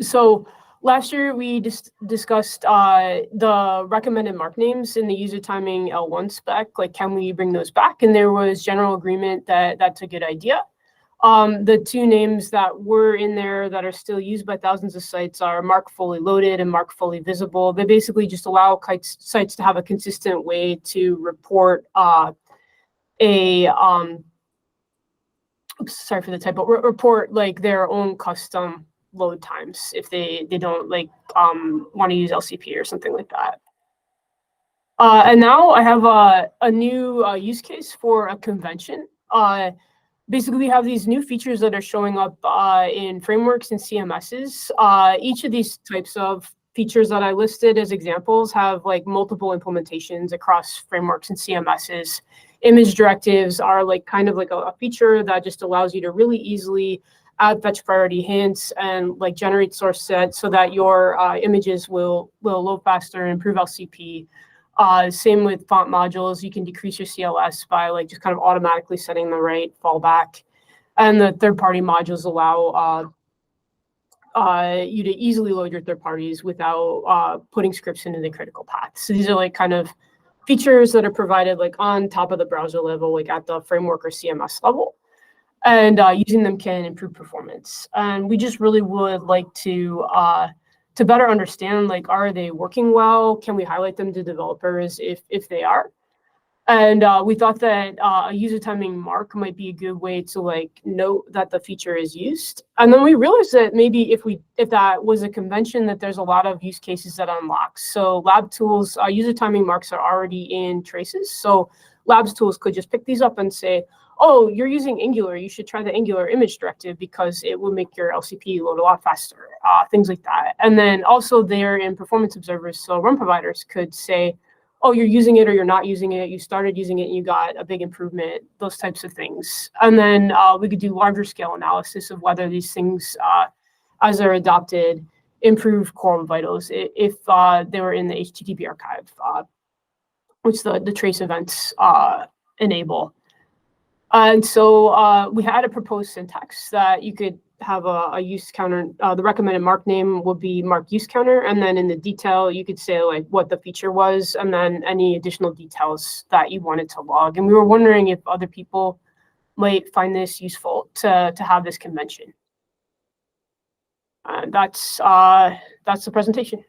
So last year we discussed the recommended mark names in the user timing L1 spec. Like, can we bring those back? And there was general agreement that that's a good idea. The two names that were in there that are still used by thousands of sites are mark fully loaded and mark fully visible. They basically just allow sites to have a consistent way to report sorry for the typo, report like their own custom load times if they don't like want to use LCP or something like that. And now I have a new use case for a convention. Basically, we have these new features that are showing up in frameworks and CMSs. Each of these types of features that I listed as examples have like multiple implementations across frameworks and CMSs. Image directives are like kind of like a feature that just allows you to really easily add fetch priority hints and like generate source set so that your images will load faster and improve LCP. Same with font modules. You can decrease your CLS by like just kind of automatically setting the right fallback. And the third-party modules allow you to easily load your third parties without putting scripts into the critical path. So these are like kind of features that are provided like on top of the browser level, like at the framework or CMS level. And using them can improve performance. And we just really would like to better understand, like, are they working well? Can we highlight them to developers if they are? And we thought that a user timing mark might be a good way to like note that the feature is used. And then we realized that maybe if that was a convention, that there's a lot of use cases that unlocks. So lab tools, user timing marks are already in traces. So labs tools could just pick these up and say, oh, you're using Angular, you should try the Angular image directive because it will make your LCP load a lot faster, things like that. And then also they're in performance observers, so run providers could say, oh, you're using it or you're not using it, you started using it and you got a big improvement, those types of things. And then we could do larger scale analysis of whether these things, as they're adopted, improve core vitals if they were in the HTTP archive, which the trace events enable. And so we had a proposed syntax that you could have a use counter. The recommended mark name would be mark use counter. And then in the detail, you could say like what the feature was and then any additional details that you wanted to log. And we were wondering if other people might find this useful to have this convention. That's the presentation.